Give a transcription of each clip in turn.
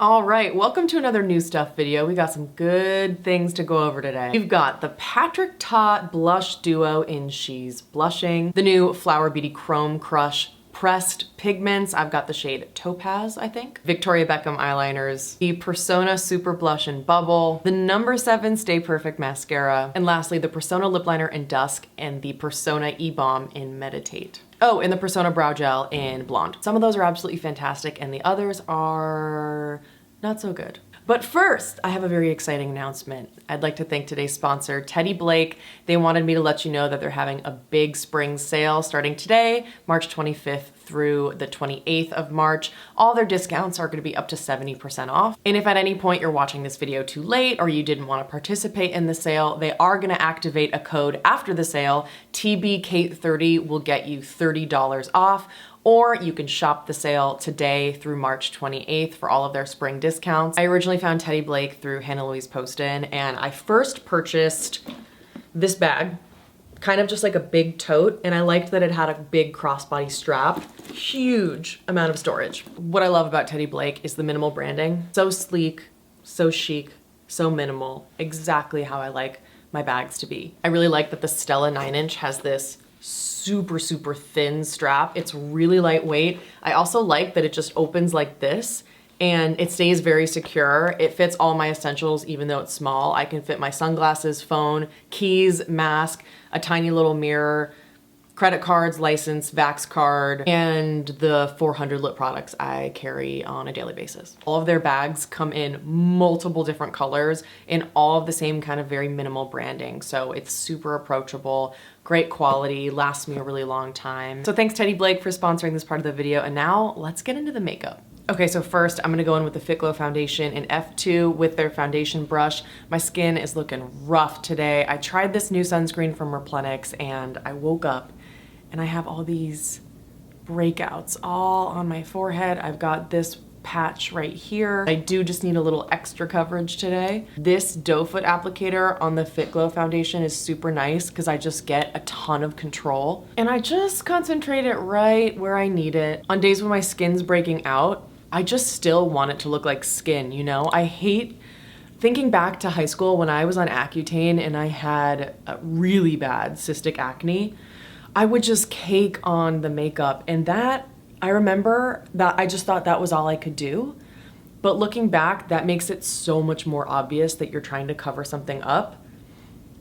All right, welcome to another new stuff video. We got some good things to go over today. We've got the Patrick Ta Blush Duo in She's Blushing, the new Flower Beauty Chrome Crush Pressed Pigments. I've got the shade Topaz, I think. Victoria Beckham eyeliners, the Persona Super Blush in Bubble, the No. 7 Stay Perfect Mascara, and lastly, the Persona Lip Liner in Dusk and the Persona E-Balm in Meditate. Oh, and the Persona Brow Gel in Blonde. Some of those are absolutely fantastic and the others are not so good. But first, I have a very exciting announcement. I'd like to thank today's sponsor, Teddy Blake. They wanted me to let you know that they're having a big spring sale starting today, March 25th through the 28th of March. All their discounts are gonna be up to 70% off. And if at any point you're watching this video too late or you didn't wanna participate in the sale, they are gonna activate a code after the sale. TBKAIT30 will get you $30 off. Or you can shop the sale today through March 28th for all of their spring discounts. I originally found Teddy Blake through Hannah Louise Poston, and I first purchased this bag, kind of just like a big tote, and I liked that it had a big crossbody strap, huge amount of storage. What I love about Teddy Blake is the minimal branding. So sleek, so chic, so minimal, exactly how I like my bags to be. I really like that the Stella 9-inch has this super thin strap. It's really lightweight. I also like that it just opens like this and it stays very secure. It fits all my essentials even though it's small. I can fit my sunglasses, phone, keys, mask, a tiny little mirror, credit cards, license, Vax card, and the 400 lip products I carry on a daily basis. All of their bags come in multiple different colors in all of the same kind of very minimal branding. So it's super approachable, great quality, lasts me a really long time. So thanks Teddy Blake for sponsoring this part of the video. And now let's get into the makeup. Okay, so first I'm gonna go in with the Fit Glow foundation in F2 with their foundation brush. My skin is looking rough today. I tried this new sunscreen from Replenix and I woke up and I have all these breakouts all on my forehead. I've got this patch right here. I do just need a little extra coverage today. This doe foot applicator on the Fit Glow foundation is super nice because I just get a ton of control and I just concentrate it right where I need it. On days when my skin's breaking out, I just still want it to look like skin, you know? I hate thinking back to high school when I was on Accutane and I had a really bad cystic acne. I would just cake on the makeup and that, I remember that I just thought that was all I could do. But looking back, that makes it so much more obvious that you're trying to cover something up.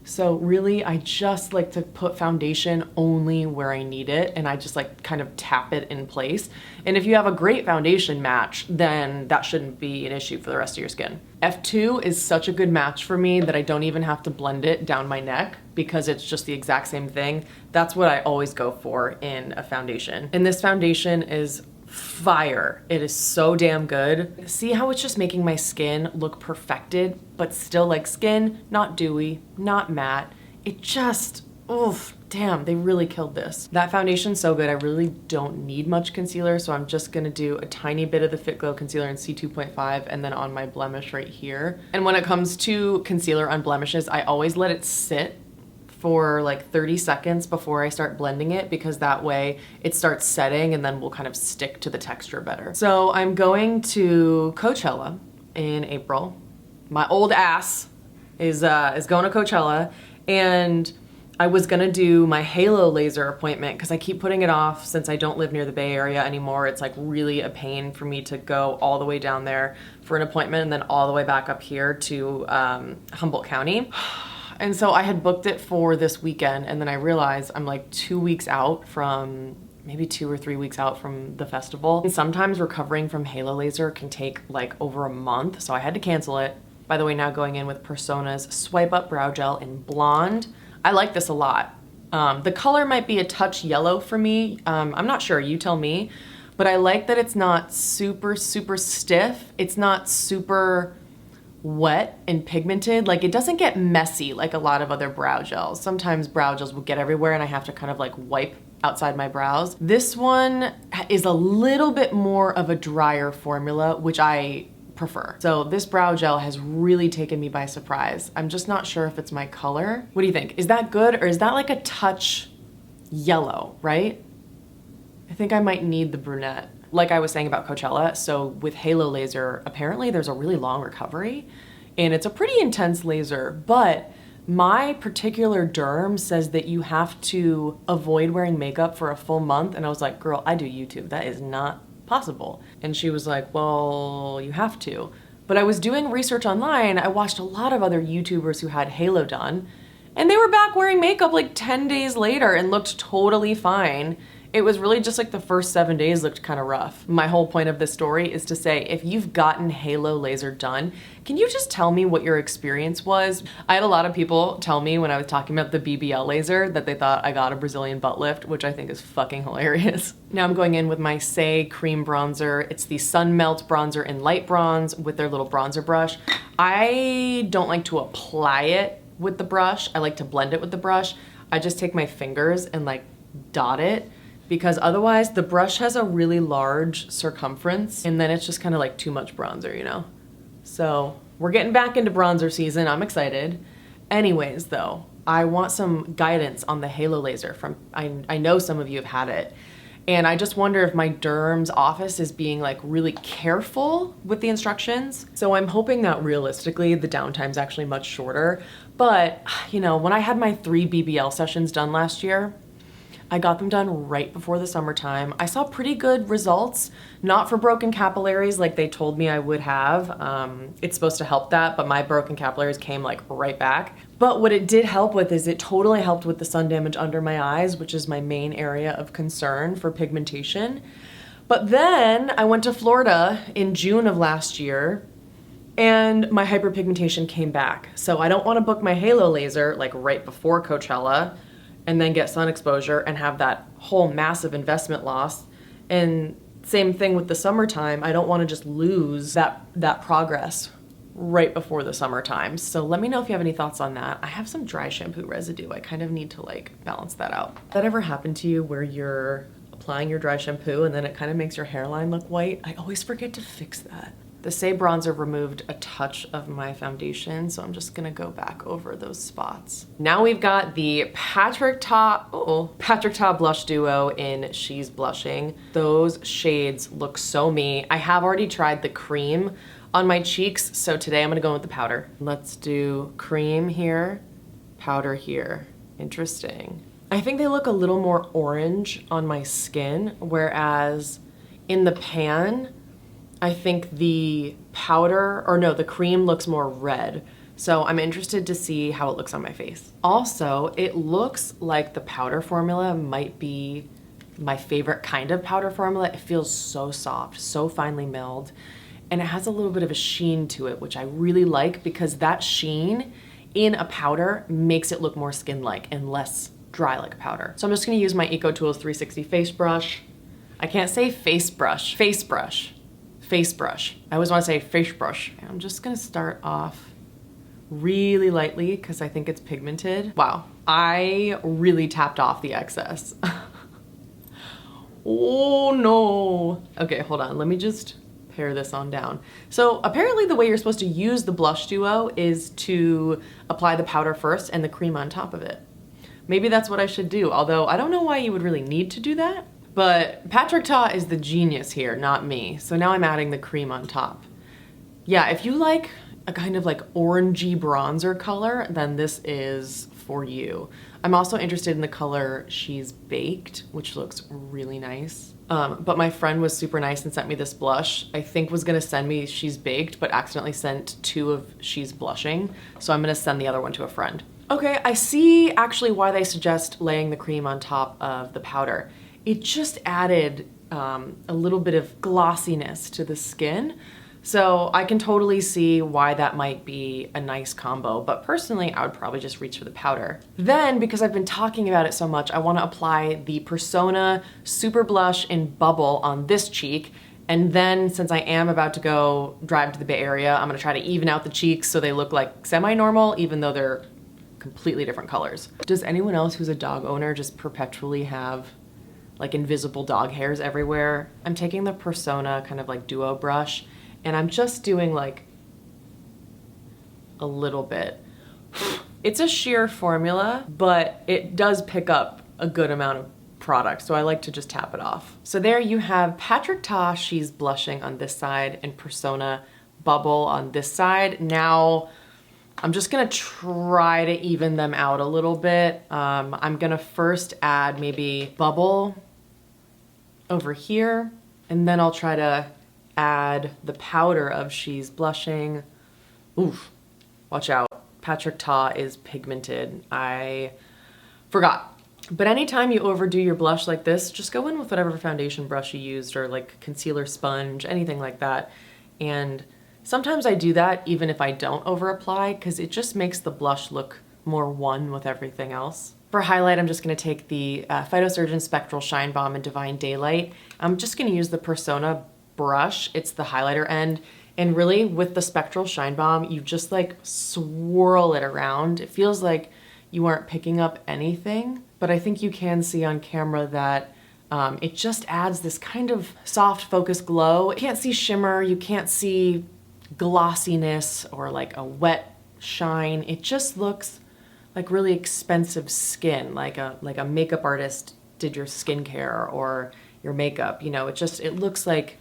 So really, I just like to put foundation only where I need it and I just like kind of tap it in place. And if you have a great foundation match, then that shouldn't be an issue for the rest of your skin. F2 is such a good match for me that I don't even have to blend it down my neck because it's just the exact same thing. That's what I always go for in a foundation. And this foundation is fire. It is so damn good. See how it's just making my skin look perfected, but still like skin, not dewy, not matte. It just, oof, damn, they really killed this. That foundation's so good, I really don't need much concealer, so I'm just gonna do a tiny bit of the Fit Glow concealer in C2.5 and then on my blemish right here. And when it comes to concealer on blemishes, I always let it sit for like 30 seconds before I start blending it because that way it starts setting and then we'll kind of stick to the texture better. So I'm going to Coachella in April. My old ass is going to Coachella and I was gonna do my halo laser appointment because I keep putting it off since I don't live near the Bay Area anymore. It's like really a pain for me to go all the way down there for an appointment and then all the way back up here to Humboldt County. And so I had booked it for this weekend and then I realized I'm like 2 weeks out from, maybe 2 or 3 weeks out from the festival. And sometimes recovering from halo laser can take like over a month, so I had to cancel it. By the way, now going in with Persona's Swipe Up Brow Gel in Blonde. I like this a lot. The color might be a touch yellow for me. I'm not sure, you tell me. But I like that it's not super stiff. It's not super wet and pigmented. Like it doesn't get messy like a lot of other brow gels. Sometimes brow gels will get everywhere and I have to kind of like wipe outside my brows. This one is a little bit more of a drier formula, which I prefer. So this brow gel has really taken me by surprise. I'm just not sure if it's my color. What do you think? Is that good or is that like a touch yellow, right? I think I might need the brunette. Like I was saying about Coachella, so with halo laser, apparently there's a really long recovery and it's a pretty intense laser, but my particular derm says that you have to avoid wearing makeup for a full month. And I was like, girl, I do YouTube. That is not possible. And she was like, well, you have to. But I was doing research online. I watched a lot of other YouTubers who had halo done, and they were back wearing makeup like 10 days later and looked totally fine. It was really just like the first 7 days looked kind of rough. My whole point of this story is to say, if you've gotten halo laser done, can you just tell me what your experience was? I had a lot of people tell me when I was talking about the BBL laser that they thought I got a Brazilian butt lift, which I think is fucking hilarious. Now I'm going in with my Saie cream bronzer. It's the Sun Melt bronzer in light bronze with their little bronzer brush. I don't like to apply it with the brush. I like to blend it with the brush. I just take my fingers and like dot it, because otherwise the brush has a really large circumference and then it's just kind of like too much bronzer, you know? So we're getting back into bronzer season. I'm excited. Anyways though, I want some guidance on the halo laser from, I know some of you have had it, and I just wonder if my derm's office is being like really careful with the instructions. So I'm hoping that realistically the downtime's actually much shorter. But you know, when I had my 3 BBL sessions done last year, I got them done right before the summertime. I saw pretty good results, not for broken capillaries like they told me I would have. It's supposed to help that, but my broken capillaries came like right back. But what it did help with is it totally helped with the sun damage under my eyes, which is my main area of concern for pigmentation. But then I went to Florida in June of last year and my hyperpigmentation came back. So I don't want to book my halo laser like right before Coachella and then get sun exposure and have that whole massive investment loss. And same thing with the summertime. I don't want to just lose that progress right before the summertime. So let me know if you have any thoughts on that. I have some dry shampoo residue. I kind of need to like balance that out. That ever happened to you where you're applying your dry shampoo and then it kind of makes your hairline look white? I always forget to fix that. The Saie bronzer removed a touch of my foundation, so I'm just gonna go back over those spots. Now we've got the Patrick Ta Blush Duo in She's Blushing. Those shades look so me. I have already tried the cream on my cheeks, so today I'm gonna go with the powder. Let's do cream here, powder here. Interesting. I think they look a little more orange on my skin, whereas in the pan, I think the the cream looks more red. So I'm interested to see how it looks on my face. Also, it looks like the powder formula might be my favorite kind of powder formula. It feels so soft, so finely milled, and it has a little bit of a sheen to it, which I really like because that sheen in a powder makes it look more skin-like and less dry like a powder. So I'm just gonna use my EcoTools 360 face brush. I can't say face brush, face brush. Face brush. I always want to say face brush. I'm just gonna start off really lightly because I think it's pigmented. Wow, I really tapped off the excess. Oh no. Okay, hold on, let me just pare this on down. So apparently the way you're supposed to use the blush duo is to apply the powder first and the cream on top of it. Maybe that's what I should do, although I don't know why you would really need to do that. But Patrick Ta is the genius here, not me. So now I'm adding the cream on top. Yeah, if you like a kind of like orangey bronzer color, then this is for you. I'm also interested in the color She's Baked, which looks really nice. But my friend was super nice and sent me this blush. I think was gonna send me She's Baked, but accidentally sent 2 of She's Blushing. So I'm gonna send the other one to a friend. Okay, I see actually why they suggest laying the cream on top of the powder. It just added a little bit of glossiness to the skin. So I can totally see why that might be a nice combo, but personally I would probably just reach for the powder. Then, because I've been talking about it so much, I wanna apply the Persona Super Blush in Bubble on this cheek. And then since I am about to go drive to the Bay Area, I'm gonna try to even out the cheeks so they look like semi-normal, even though they're completely different colors. Does anyone else who's a dog owner just perpetually have like invisible dog hairs everywhere? I'm taking the Persona kind of like duo brush and I'm just doing like a little bit. It's a sheer formula, but it does pick up a good amount of product, so I like to just tap it off. So there you have Patrick Ta She's Blushing on this side and Persona Bubble on this side. Now, I'm just gonna try to even them out a little bit. I'm gonna first add maybe Bubble over here, and then I'll try to add the powder of She's Blushing. Oof, watch out. Patrick Ta is pigmented. I forgot. But anytime you overdo your blush like this, just go in with whatever foundation brush you used or like concealer sponge, anything like that. And sometimes I do that even if I don't over apply because it just makes the blush look more one with everything else. For highlight, I'm just gonna take the Phytosurgeon Spectral Shine Bomb in Divine Daylight. I'm just gonna use the Persona brush. It's the highlighter end. And really with the Spectral Shine Bomb, you just like swirl it around. It feels like you aren't picking up anything, but I think you can see on camera that it just adds this kind of soft focus glow. You can't see shimmer, you can't see glossiness or like a wet shine. It just looks like really expensive skin, like a makeup artist did your skincare or your makeup. You know, it looks like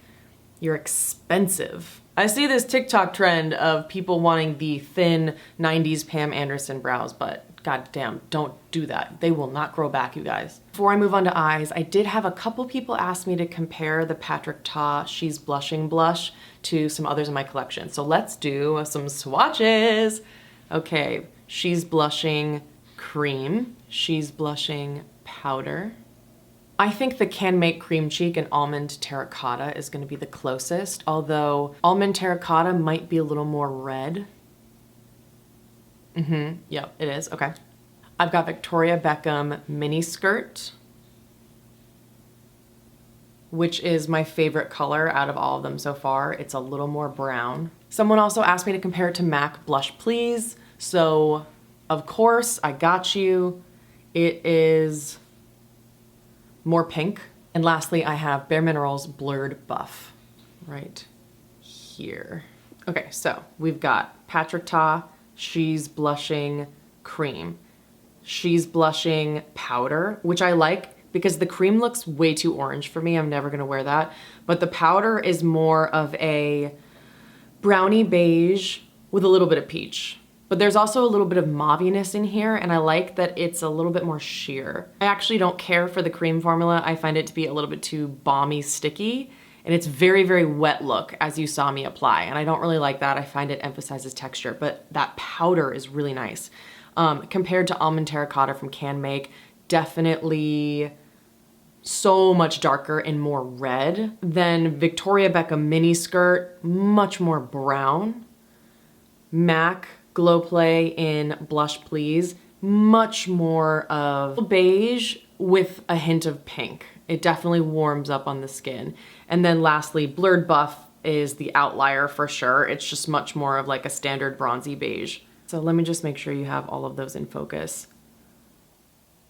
you're expensive. I see this TikTok trend of people wanting the thin 90s Pam Anderson brows, but goddamn, don't do that. They will not grow back, you guys. Before I move on to eyes, I did have a couple people ask me to compare the Patrick Ta She's Blushing blush to some others in my collection. So let's do some swatches. Okay, She's Blushing Cream, She's Blushing Powder. I think the Can Make Cream Cheek and Almond Terracotta is gonna be the closest, although Almond Terracotta might be a little more red. Yep, it is, okay. I've got Victoria Beckham Mini Skirt, which is my favorite color out of all of them so far. It's a little more brown. Someone also asked me to compare it to MAC Blush Please, so of course, I got you. It is more pink. And lastly, I have Bare Minerals Blurred Buff right here. Okay, so we've got Patrick Ta She's Blushing Cream, She's Blushing Powder, which I like because the cream looks way too orange for me. I'm never gonna wear that. But the powder is more of a brownie beige with a little bit of peach. But there's also a little bit of mauviness in here, and I like that it's a little bit more sheer. I actually don't care for the cream formula. I find it to be a little bit too balmy, sticky, and it's very, very wet look, as you saw me apply, and I don't really like that. I find it emphasizes texture, but that powder is really nice. Compared to Almond Terracotta from Can Make, definitely so much darker and more red. Then Victoria Beckham Mini Skirt, much more brown. MAC Glow Play in Blush Please, much more of beige with a hint of pink. It definitely warms up on the skin. And then lastly, Blurred Buff is the outlier for sure. It's just much more of like a standard bronzy beige. So let me just make sure you have all of those in focus.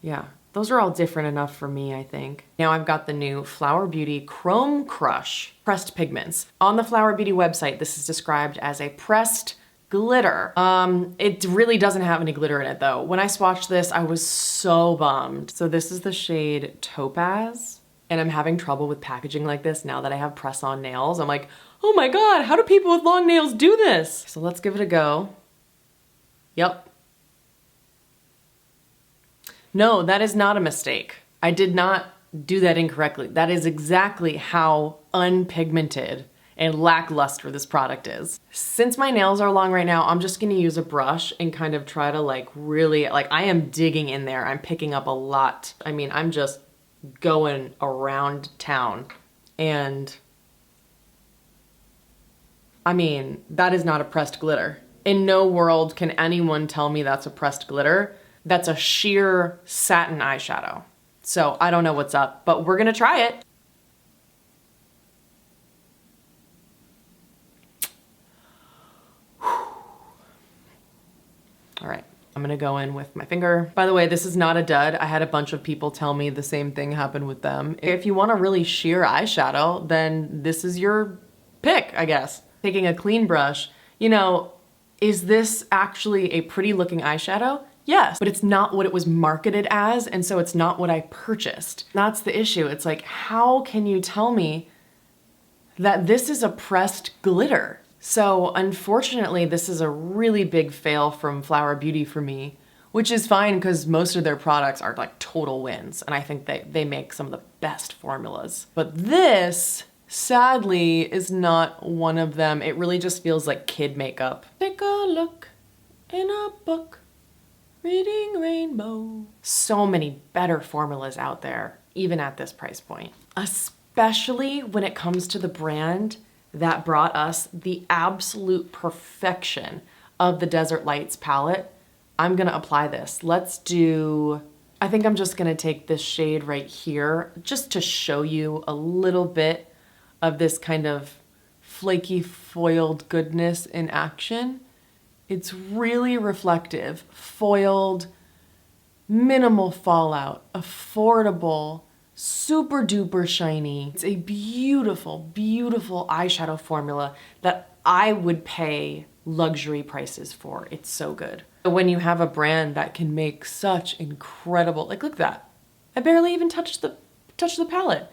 Yeah, those are all different enough for me, I think. Now I've got the new Flower Beauty Chrome Crush Pressed Pigments. On the Flower Beauty website, this is described as a pressed glitter. It really doesn't have any glitter in it though. When I swatched this, I was so bummed. So this is the shade Topaz, and I'm having trouble with packaging like this now that I have press-on nails. I'm like, oh my God, how do people with long nails do this? So let's give it a go. Yep. No, that is not a mistake. I did not do that incorrectly. That is exactly how unpigmented and lackluster this product is. Since my nails are long right now, I'm just gonna use a brush and kind of try to like really, like I am digging in there. I'm picking up a lot. I mean, I'm just going around town. And I mean, that is not a pressed glitter. In no world can anyone tell me that's a pressed glitter. That's a sheer satin eyeshadow. So I don't know what's up, but we're gonna try it. All right, I'm gonna go in with my finger. By the way, this is not a dud. I had a bunch of people tell me the same thing happened with them. If you want a really sheer eyeshadow, then this is your pick, I guess. Taking a clean brush, you know, is this actually a pretty looking eyeshadow? Yes, but it's not what it was marketed as, and so it's not what I purchased. That's the issue. It's like, how can you tell me that this is a pressed glitter? So unfortunately, this is a really big fail from Flower Beauty for me, which is fine because most of their products are like total wins, and I think they make some of the best formulas. But this, sadly, is not one of them. It really just feels like kid makeup. Take a look in a book, reading Rainbow. So many better formulas out there, even at this price point. Especially when it comes to the brand that brought us the absolute perfection of the Desert Lights palette. I'm gonna apply this. I think I'm just gonna take this shade right here just to show you a little bit of this kind of flaky foiled goodness in action. It's really reflective, foiled, minimal fallout, affordable, super duper shiny. It's a beautiful, beautiful eyeshadow formula that I would pay luxury prices for. It's so good. When you have a brand that can make such incredible, like look at that. I barely even touched the palette.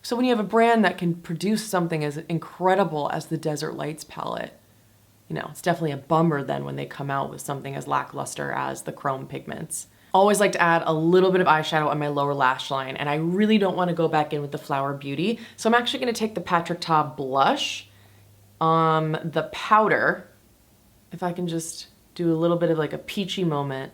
So when you have a brand that can produce something as incredible as the Desert Lights palette, you know, it's definitely a bummer then when they come out with something as lackluster as the Chrome Pigments. Always like to add a little bit of eyeshadow on my lower lash line, and I really don't want to go back in with the Flower Beauty. So I'm actually going to take the Patrick Ta blush, the powder, if I can just do a little bit of like a peachy moment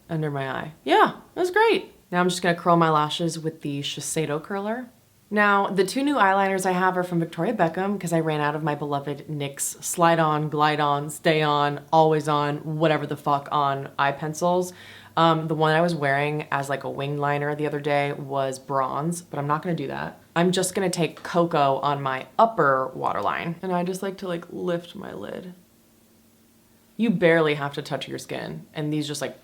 under my eye. Yeah, that's great. Now I'm just going to curl my lashes with the Shiseido curler. Now, the two new eyeliners I have are from Victoria Beckham because I ran out of my beloved NYX Slide On, Glide On, Stay On, Always On, whatever the fuck on eye pencils. The one I was wearing as like a wing liner the other day was bronze, but I'm not gonna do that. I'm just gonna take Cocoa on my upper waterline, and I just like to like lift my lid. You barely have to touch your skin, and these just like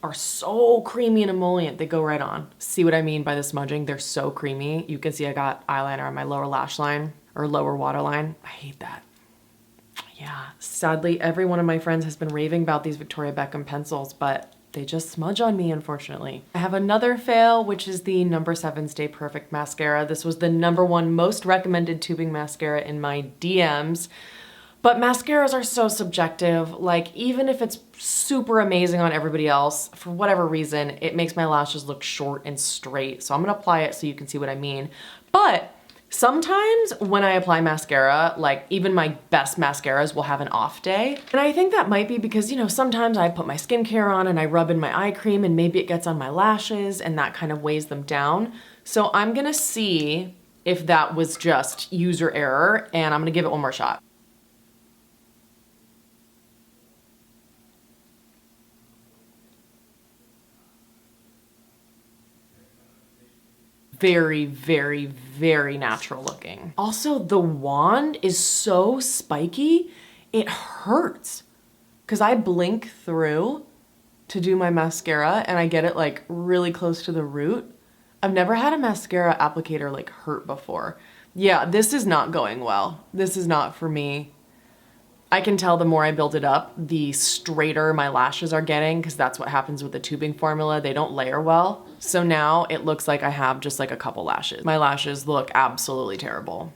are so creamy and emollient, they go right on. See what I mean by the smudging? They're so creamy. You can see I got eyeliner on my lower lash line or lower waterline. I hate that. Yeah, sadly, every one of my friends has been raving about these Victoria Beckham pencils, but they just smudge on me, unfortunately. I have another fail, which is the No. 7 Stay Perfect mascara. This was the #1 most recommended tubing mascara in my DMs. But mascaras are so subjective. Like, even if it's super amazing on everybody else, for whatever reason, it makes my lashes look short and straight. So I'm gonna apply it so you can see what I mean. But sometimes when I apply mascara, like even my best mascaras will have an off day. And I think that might be because, you know, sometimes I put my skincare on and I rub in my eye cream and maybe it gets on my lashes and that kind of weighs them down. So I'm gonna see if that was just user error, and I'm gonna give it one more shot. Very, very, very natural looking. Also, the wand is so spiky, it hurts. Because I blink through to do my mascara and I get it like really close to the root. I've never had a mascara applicator like hurt before. Yeah, this is not going well. This is not for me. I can tell the more I build it up, the straighter my lashes are getting, because that's what happens with the tubing formula. They don't layer well. So now it looks like I have just like a couple lashes. My lashes look absolutely terrible.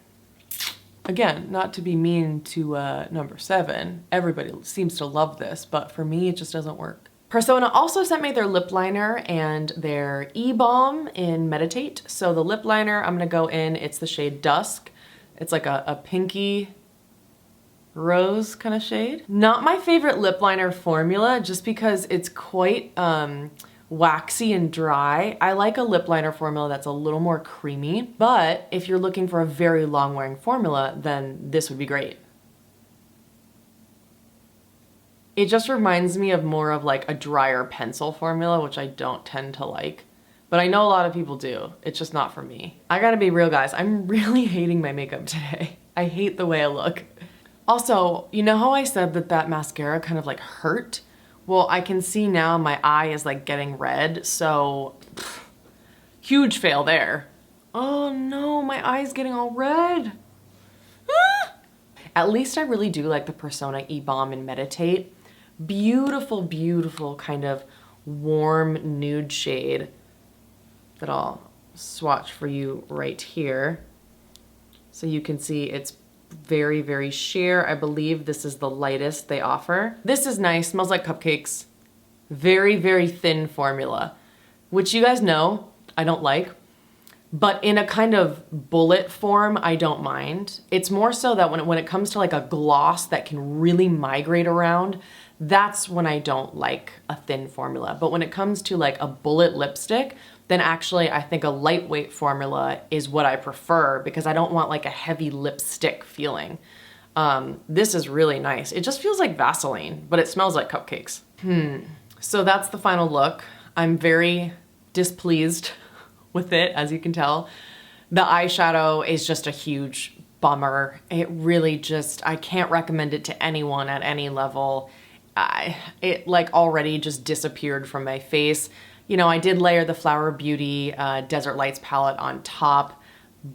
Again, not to be mean to No. 7. Everybody seems to love this, but for me, it just doesn't work. Persona also sent me their lip liner and their E-Balm in Meditate. So the lip liner, I'm gonna go in, it's the shade Dusk. It's like a pinky rose kind of shade. Not my favorite lip liner formula just because it's quite waxy and dry. I like a lip liner formula that's a little more creamy, but if you're looking for a very long wearing formula, then this would be great. It just reminds me of more of like a drier pencil formula, which I don't tend to like, but I know a lot of people do. It's just not for me. I gotta be real, guys. I'm really hating my makeup today. I hate the way I look. Also, you know how I said that mascara kind of like hurt? Well, I can see now my eye is like getting red, so huge fail there. Oh no, my eye's getting all red. Ah! At least I really do like the Persona E-Balm and Meditate, Beautiful, beautiful kind of warm nude shade that I'll swatch for you right here. So you can see it's very, very sheer. I believe this is the lightest they offer. This is nice, smells like cupcakes. Very, very thin formula, which you guys know I don't like, but in a kind of bullet form, I don't mind. It's more so that when it comes to like a gloss that can really migrate around, that's when I don't like a thin formula. But when it comes to like a bullet lipstick, then actually I think a lightweight formula is what I prefer because I don't want like a heavy lipstick feeling. This is really nice. It just feels like Vaseline, but it smells like cupcakes. So that's the final look. I'm very displeased with it, as you can tell. The eyeshadow is just a huge bummer. It really just, I can't recommend it to anyone at any level. It like already just disappeared from my face. You know, I did layer the Flower Beauty Desert Lights palette on top,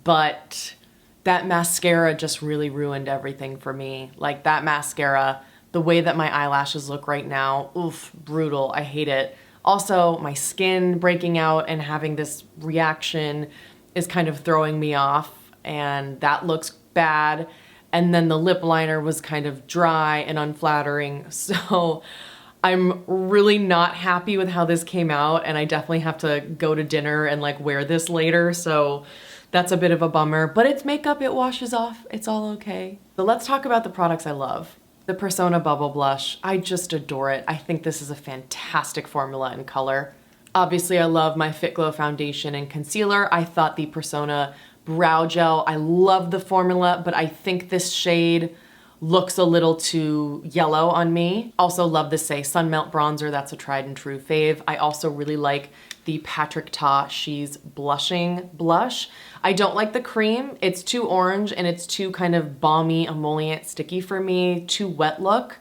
but that mascara just really ruined everything for me. Like that mascara, the way that my eyelashes look right now, oof, brutal, I hate it. Also, my skin breaking out and having this reaction is kind of throwing me off, and that looks bad. And then the lip liner was kind of dry and unflattering, so I'm really not happy with how this came out, and I definitely have to go to dinner and like wear this later, so that's a bit of a bummer. But it's makeup, it washes off, it's all okay. So let's talk about the products I love. The Persona Bubble Blush, I just adore it. I think this is a fantastic formula and color. Obviously, I love my Fit Glow foundation and concealer. I thought the Persona Brow Gel, I love the formula, but I think this shade looks a little too yellow on me. Also love the Saie Sun Melt Bronzer, that's a tried and true fave. I also really like the Patrick Ta She's Blushing Blush. I don't like the cream. It's too orange and it's too kind of balmy, emollient, sticky for me, too wet look.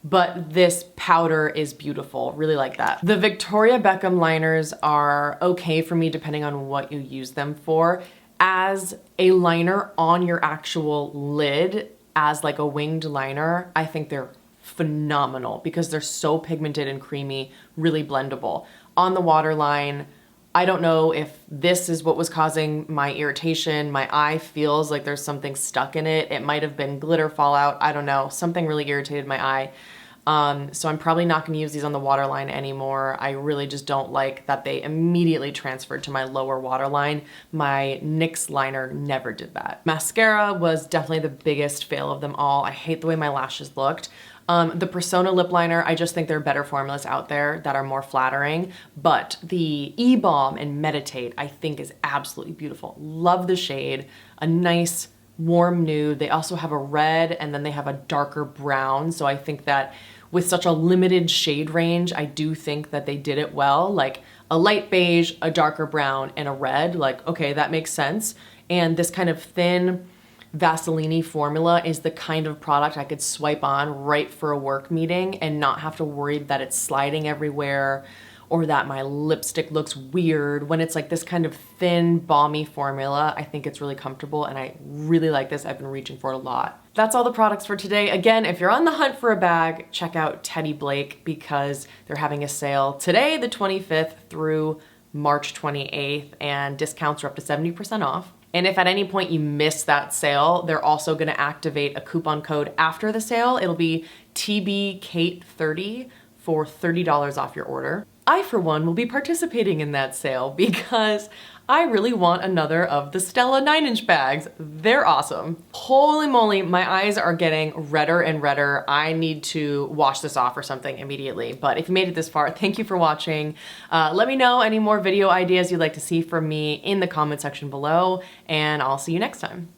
But this powder is beautiful, really like that. The Victoria Beckham liners are okay for me depending on what you use them for. As a liner on your actual lid, as like a winged liner, I think they're phenomenal because they're so pigmented and creamy, really blendable. On the waterline, I don't know if this is what was causing my irritation. My eye feels like there's something stuck in it. It might have been glitter fallout. I don't know. Something really irritated my eye. So I'm probably not gonna use these on the waterline anymore. I really just don't like that they immediately transferred to my lower waterline. My NYX liner never did that. Mascara was definitely the biggest fail of them all. I hate the way my lashes looked. The Persona lip liner, I just think there are better formulas out there that are more flattering, but the E-Balm and Meditate I think is absolutely beautiful. Love the shade, a nice warm nude. They also have a red and then they have a darker brown, so I think that with such a limited shade range, I do think that they did it well, like a light beige, a darker brown, and a red, like, okay, that makes sense. And this kind of thin, Vaseline formula is the kind of product I could swipe on right for a work meeting and not have to worry that it's sliding everywhere or that my lipstick looks weird. When it's like this kind of thin, balmy formula, I think it's really comfortable and I really like this. I've been reaching for it a lot. That's all the products for today. Again, if you're on the hunt for a bag, check out Teddy Blake because they're having a sale today, the 25th through March 28th, and discounts are up to 70% off. And if at any point you miss that sale, they're also gonna activate a coupon code after the sale. It'll be TBKAIT30 for $30 off your order. I, for one, will be participating in that sale because I really want another of the Stella 9-inch bags. They're awesome. Holy moly, my eyes are getting redder and redder. I need to wash this off or something immediately. But if you made it this far, thank you for watching. Let me know any more video ideas you'd like to see from me in the comment section below, and I'll see you next time.